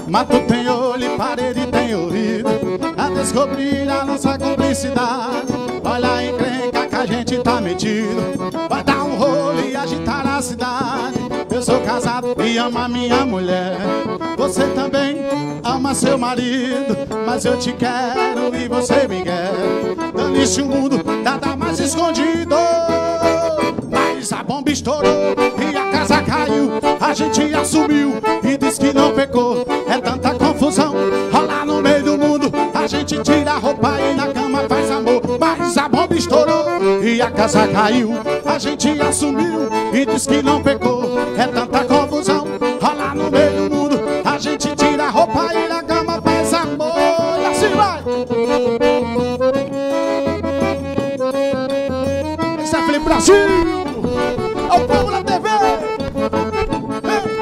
Mato tem olho e parede tem ouvido. A descobrir a nossa cumplicidade. Olha a encrenca que a gente tá metido. Vai dar um rolo e agitar a cidade. Eu sou casado e amo a minha mulher. Você também ama seu marido. Mas eu te quero e você me quer. Dane-se o mundo, nada mais escondido. Mas a bomba estourou e a casa caiu. A gente assumiu e diz que não pecou. É tanta confusão, rola no meio do mundo. A gente tira a roupa e na cama faz amor. Mas a bomba estourou e a casa caiu. A gente assumiu e diz que não pecou. É tanta confusão, rola no meio do mundo. A gente tira a roupa e na cama faz amor. E assim vai. Esse é Felipe Brasil. É o povo da TV.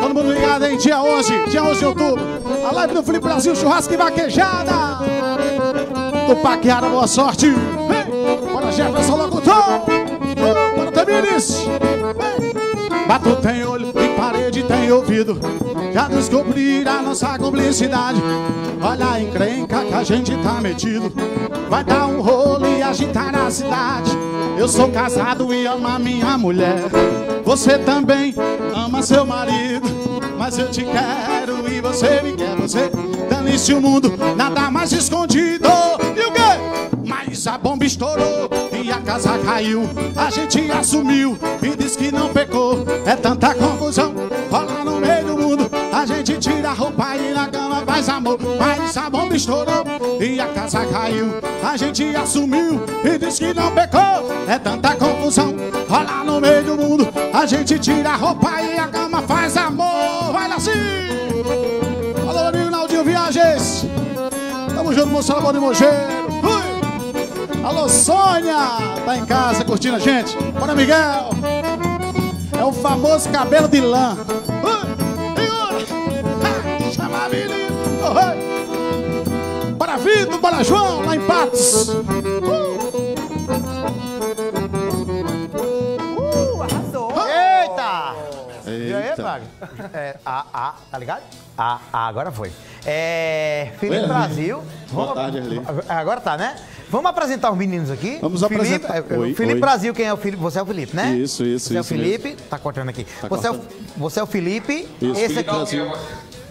Todo mundo ligado, hein? Dia 11 de outubro. A live do Felipe Brasil, churrasco e vaquejada. Do Paquiara, boa sorte. Vem. Bora, Jefferson Locutor. Bora, Tamires. Bato tem olho e parede tem ouvido. Já descobrir a nossa cumplicidade. Olha a encrenca que a gente tá metido. Vai dar um rolo e agitar a cidade. Eu sou casado e amo a minha mulher. Você também ama seu marido. Mas eu te quero e você me quer. Você dane-se o mundo, nada mais escondido. E o quê? Mas a bomba estourou e a casa caiu. A gente assumiu e diz que não pecou. É tanta confusão, rola no meio do mundo. A gente tira a roupa e na cama faz amor. Mas a bomba estourou e a casa caiu. A gente assumiu e diz que não pecou. É tanta confusão, rola no meio do mundo. A gente tira a roupa e a cama faz amor. Vai lá assim. Alô, amigo Naldinho Viagens. Tamo junto, moçada boa de Mogeiro. Alô, Sônia, tá em casa curtindo a gente. Bora, Miguel. É o famoso cabelo de lã. Chama a menina. Bora, Vitor, bora, João, lá em Patos. Arrasou. Eita! Eita. E aí, Braga? Tá ligado? Agora foi. Felipe Brasil. Boa tarde, Arli. Agora tá, né? Vamos apresentar os meninos aqui. Vamos apresentar. Felipe Brasil, quem é o Felipe? Você é o Felipe, né? Isso. Você é o Felipe. Mesmo. Tá cortando aqui. Tá Você é o Felipe. Isso, Esse Felipe aqui. Brasil.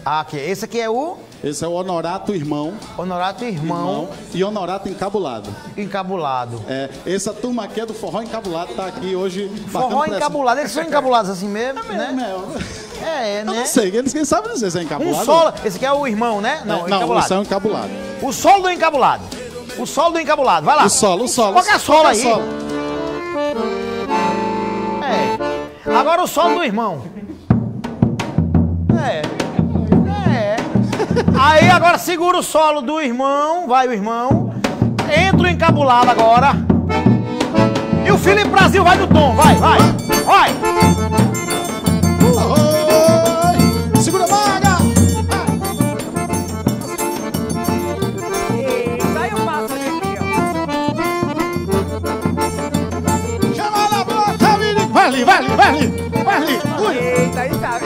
Aqui. Esse aqui é o Esse é o Honorato Irmão. Honorato Irmão. E Honorato Encabulado. Encabulado. Essa turma aqui é do Forró Encabulado, tá aqui hoje. Forró encabulado. Eles são encabulados assim mesmo, né? Eu né? não sei, eles quem sabe dizer se é encabulado. Um solo. Esse aqui é o irmão, né? Não, encabulado. Esse é o encabulado. O solo do encabulado. O solo do encabulado. Vai lá. O solo. Qualquer solo aí. Agora o solo do irmão. Aí agora segura o solo do irmão. Vai o irmão. Entra o encabulado agora. E o Felipe Brasil vai no tom. Vai. Segura a maga. Eita, aí eu passo aqui, ó. Chama na boca, menino. Vai ali. Ui. Eita, aí tá.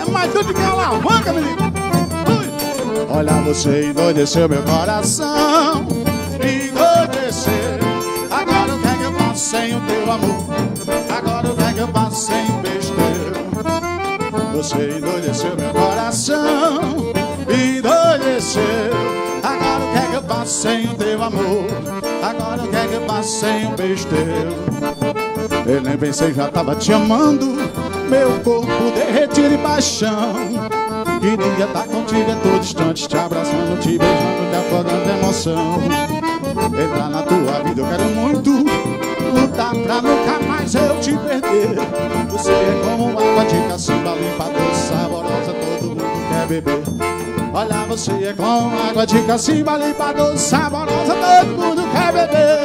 É mais tudo que uma alavanca, menino. Olha, você endoideceu meu coração. Endoideceu. Agora o que é que eu faço sem o teu amor? Agora o que é que eu faço sem besteira? Você endoideceu meu coração. Endoideceu. Agora o que é que eu faço sem o teu amor? Agora o que é que eu faço sem o besteiro? Eu nem pensei, já tava te amando. Meu corpo derretido de paixão. Queria estar contigo a todo instante, te abraçando, te beijando, te afogando de emoção. Entrar na tua vida eu quero muito, lutar pra nunca mais eu te perder. Você é como água de cacimba, limpa, doce, saborosa, todo mundo quer beber. Olha, você é como água de cacimba, limpa, doce, saborosa, todo mundo quer beber.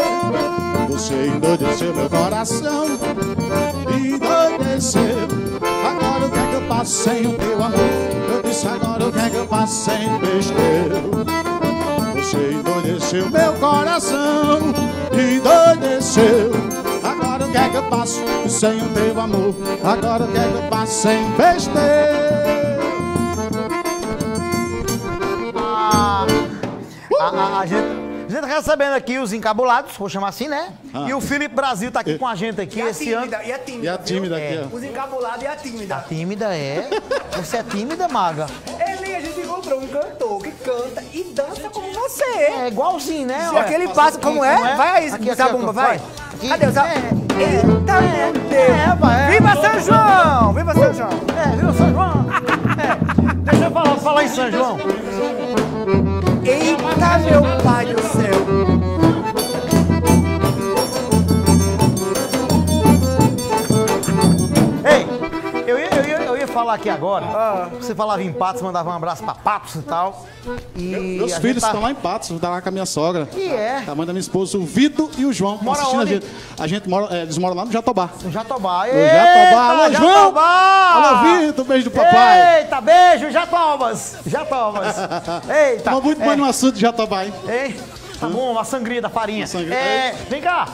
Você endoideceu meu coração, endoideceu. Agora o que é que eu faço sem o teu amor? Eu disse agora o que é que eu faço sem besteiro? Você endoideceu meu coração, endoideceu. Agora o que é que eu faço sem o teu amor? Agora o que é que eu faço sem besteiro? A gente tá recebendo aqui os encabulados, vou chamar assim, né? E o Felipe Brasil tá aqui com a gente aqui esse ano. E a tímida. E a tímida aqui, ó. Os encabulados e a tímida. A tímida é? Você é tímida, maga? Ele, a gente encontrou um cantor que canta e dança como você. É igualzinho, né? Se ué? aquele passo, como é? Vai aí, Aqui, Zabumba, vai. Aqui. Cadê o Zabumba? Eita, meu Deus. vai. Viva São João! Viva São João! Viu, São João? Deixa eu falar em São João. Eita, meu pai do céu! Ei, eu ia falar aqui agora. Você falava em Patos, mandava um abraço pra Patos e tal. E Meus a gente filhos tá- estão lá em Patos, tá lá com a minha sogra. Que é? A mãe da minha esposa, o Vitor e o João. Estão Mora assistindo onde? a gente. Eles moram lá no Jatobá. No Jatobá. No Jatobá. Alô, Eita, João! Jatobá! Alô, Vitor, beijo do papai. Eita, beijo, Jatobas! Jatobas! Eita! Estamos muito mais no assunto de Jatobá, hein? Ei, tá bom, uma sangria da farinha. sangria. Vem cá,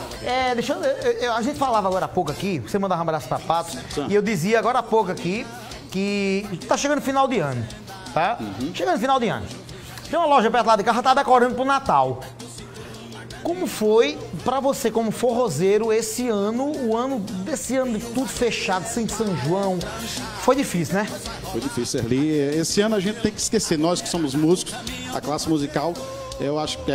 a gente falava agora há pouco aqui, você mandava um abraço pra Patos, Sim. e eu dizia agora há pouco aqui que tá chegando final de ano, tá? Chegando final de ano. Tem uma loja perto lá de casa, tá decorando pro Natal. Como foi pra você, como forrozeiro, esse ano, o ano desse ano de tudo fechado, sem São João? Foi difícil, né? Foi difícil, Erli. Esse ano a gente tem que esquecer, nós que somos músicos, a classe musical, eu acho que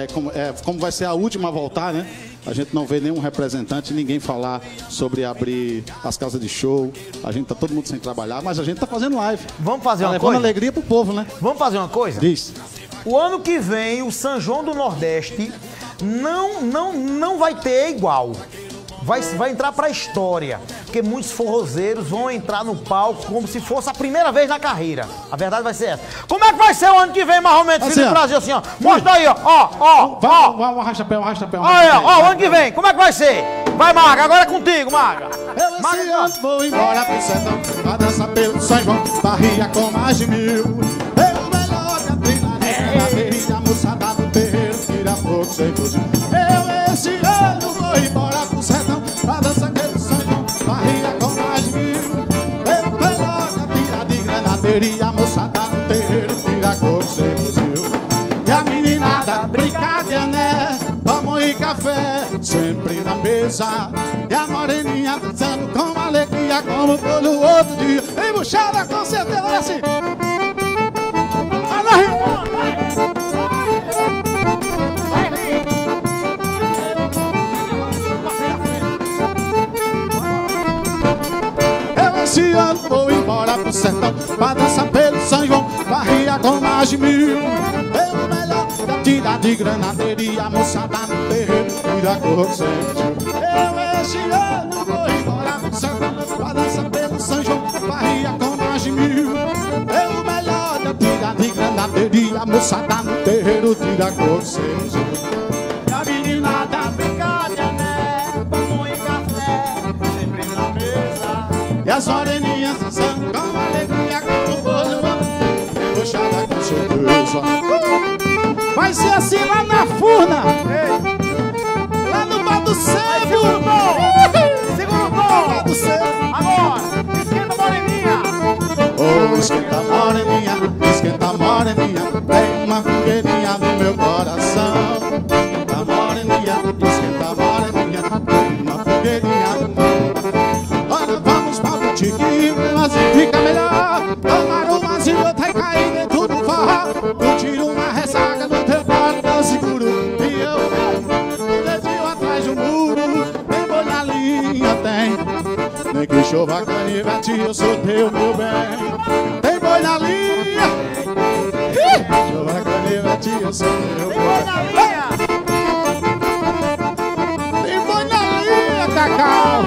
como vai ser a última a voltar, né? A gente não vê nenhum representante, ninguém falar sobre abrir as casas de show. A gente tá todo mundo sem trabalhar, mas a gente tá fazendo live. Vamos fazer Tá uma levando coisa? alegria pro povo, né? Vamos fazer uma coisa? Diz. O ano que vem, o São João do Nordeste não vai ter igual. Vai entrar pra história. Porque muitos forrozeiros vão entrar no palco como se fosse a primeira vez na carreira. A verdade vai ser essa. Como é que vai ser o ano que vem, mais ou menos, Assim, Felipe ó. Brasil, assim, ó? Mostra aí, ó. Vai, arrasta pé, arrasta pé. Olha, ó, o ano que vem, como é que vai ser? Vai, Maga, agora é contigo, Maga. Eu Maga, esse ano vou embora pro sertão, pra dançar pelo São João, barriga com mais de 1000. Eu melhor que a trilha na beira, a moçada do terreiro, tira fogo sem fuzil. Eu esse ano vou embora pro sertão, pra dançar pelo São João, barriga com mais de 1000. Eu melhor que a trilha de granadeira, e a moçada do terreiro, tira fogo sem fuzil. E a meninada brincadeira, né? Vamos e café, sempre na mesa. E a moreninha dançando com alegria, como todo outro dia. Embuchada com certeza, olha assim. Vai lá, irmão. Eu esse ano vou embora pro sertão, pra dançar pelo São João, barriga com mais de 1000. Eu melhor tira de granadeira, a moçada no terreiro, tira cor sempre. Eu esse ano vou embora pro sertão, pra dançar pelo São João, barriga com mais de 1000. Eu melhor tira de granadeira, a moçada no terreiro, tira cor sempre. E a meninada brincadeira, né? Pão e café, sempre na mesa. E as moreninhas dançando com alegria, com o olho puxada com certeza. Vai ser assim lá na Furna, lá no Bar do Centro. Segura o tom! Segura o tom! Bar do Centro. Agora, esquenta a moreninha! Oh, esquenta moreninha, tem uma fogueirinha no meu coração. Esquenta moreninha, tem uma fogueirinha no meu. Olha, vamos pra botiquinho, mas fica melhor. Tomar umas e outra e cair dentro do forró. Curtir uma ressaca no teu colo tão seguro. E eu mesmo, dedinho atrás do muro. Tem boi na linha, tem. Nem que chova canivete, eu sou teu, meu bem. Tem boi na linha. Chova canivete, eu sou teu, meu bem. Tem boi na linha, Cacau.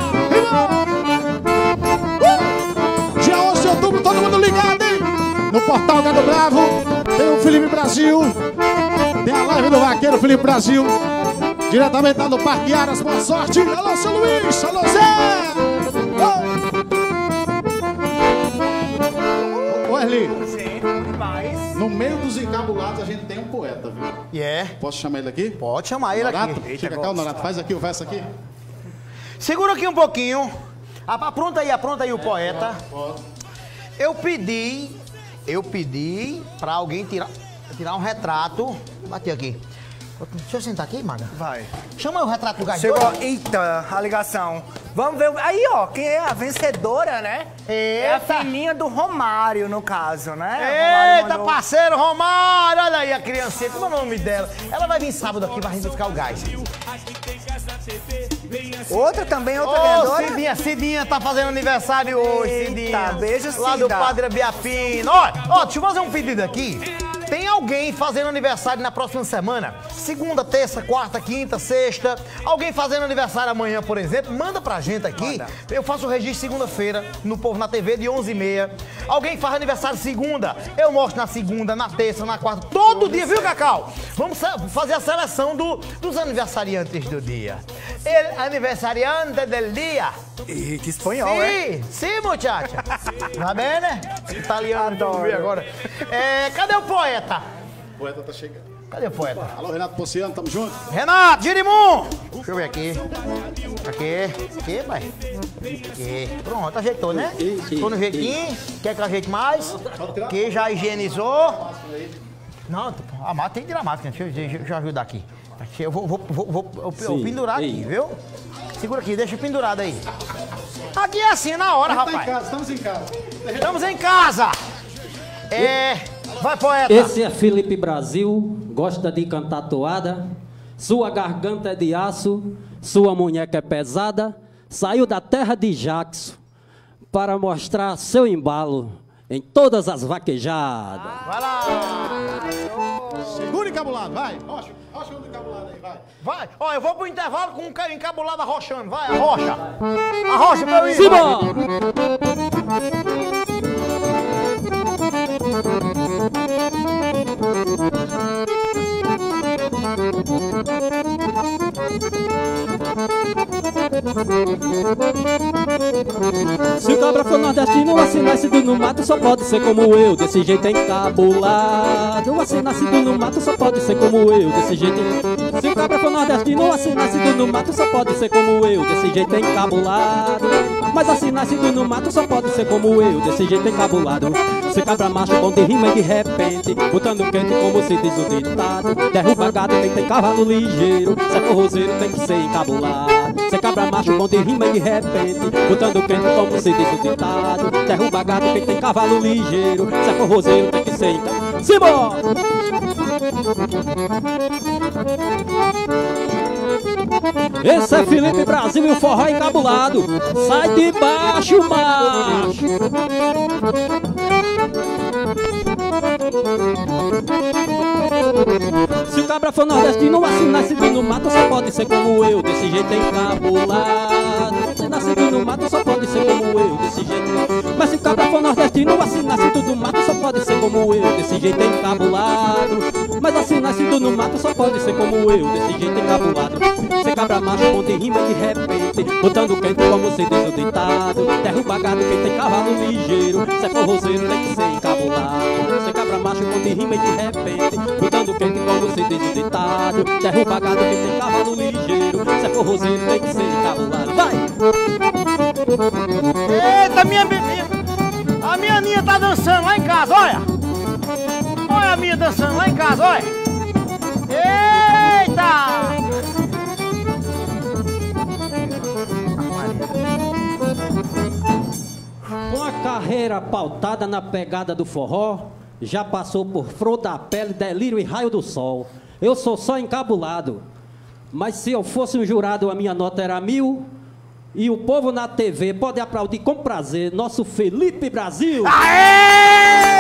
Dia 11 de outubro, todo mundo ligado, hein? No Portal Gado Bravo, tem o Felipe Brasil. Tem a live do Vaqueiro Felipe Brasil. Diretamente lá no Parque Aras, boa sorte. Alô, seu Luiz, alô, Zé. Ô, Erli, Sim, demais. no meio dos encabulados a gente tem um poeta, viu? E é? Posso chamar ele aqui? Pode chamar ele Norato? aqui. Chega cá, Norato, faz aqui o verso aqui. Segura aqui um pouquinho. Apronta aí o poeta. Eu pedi pra alguém tirar um retrato. Bati aqui. Deixa eu sentar aqui, Maga. Vai. Chama o retrato do gás. Chegou. Eita, a ligação. Vamos ver. Aí, ó, quem é a vencedora, né? É a filhinha do Romário, no caso, né? Eita, parceiro Romário! Olha aí a criancinha, como é o nome dela? Ela vai vir sábado aqui, vai vir buscar o gás. Outra também, outra Ô, ganhadora? Cidinha tá fazendo aniversário hoje, Eita, Cidinha. beijo, Cida. Lá do Padre Biafino. Ó, deixa eu fazer um pedido aqui. Tem alguém fazendo aniversário na próxima semana? Segunda, terça, quarta, quinta, sexta. Alguém fazendo aniversário amanhã, por exemplo? Manda pra gente aqui. Manda. Eu faço o registro segunda-feira no Povo na TV de 11h30. Alguém faz aniversário segunda? Eu mostro na segunda, na terça, na quarta. Todo dia, viu, Cacau? Vamos fazer a seleção dos aniversariantes do dia. El aniversariante del dia. Ih, que espanhol, é? Sim, muchacha. Vai bem, né? Italiano, então, Adoro. agora. Cadê o poeta? O poeta tá chegando. Cadê o poeta? Alô, Renato Ponciano, tamo junto? Renato, Girimum! Deixa eu ver aqui. Aqui, pai. Aqui. Pronto, ajeitou, né? Ficou no jeitinho. Quer que eu ajeite mais? Aqui, já higienizou. Não, a máscara tem que tirar a máscara. Deixa eu ajudar aqui. Eu vou pendurar aqui, viu? Segura aqui, deixa pendurado aí. Aqui é assim, na hora, Tá em rapaz. casa, estamos em casa. Estamos em casa. Vai, poeta. Esse é Felipe Brasil, gosta de cantar toada. Sua garganta é de aço, sua munheca é pesada. Saiu da terra de Jackson para mostrar seu embalo em todas as vaquejadas. Vai lá. Segura encabulado, vai. Rocha o encabulado aí, vai. Vai. Ó, eu vou pro intervalo com um encabulado arrochando. Vai, arrocha. Arrocha pra eu ir. Simbora! Se o cabra for nordestino, assim nascido no mato só pode ser como eu, desse jeito encabulado. Assim nascido no mato só pode ser como eu, desse jeito. Se o cabra for nordestino, assim nascido no mato só pode ser como eu, desse jeito encabulado. Mas assim nascido no mato só pode ser como eu, desse jeito encabulado. Se cabra macho bom de rima e de repente, botando quente como se diz o ditado. Derruba gado quem tem cavalo ligeiro, se é forrozeiro tem que ser encabulado. Se cabra macho bom de rima e de repente, botando quente como se diz o ditado. Derruba gado quem tem cavalo ligeiro, se é forrozeiro tem que ser encabulado. Simbora! Esse é Felipe Brasil e o forró encabulado. Sai de baixo, macho. Se o cabra for nordestino, assim nascido no mato só pode ser como eu, desse jeito encabulado. Se nascido no mato só pode ser como eu, desse jeito. Mas se o cabra for nordestino, assim nascido no mato só pode ser como eu, desse jeito encabulado. Mas assim nascido no mato só pode ser como eu, desse jeito encabulado. Se cabra macho bom de rima de repente, botando quente como se diz o ditado. Derruba gado quem tem cavalo ligeiro, se é forrozeiro tem que ser encabulado. Se cabra macho bom de rima de repente, botando quente como se diz o ditado. Derruba gado quem tem cavalo ligeiro, se é forrozeiro tem que ser encabulado. Vai! Eita, minha bebê. A minha Aninha tá dançando lá em casa, olha. Olha a minha dançando lá em casa, olha. Eita! Com a carreira pautada na pegada do forró, já passou por flor da pele, delírio e raio do sol. Eu sou só encabulado, mas se eu fosse um jurado a minha nota era 1000. E o povo na TV pode aplaudir com prazer nosso Felipe Brasil. Aê!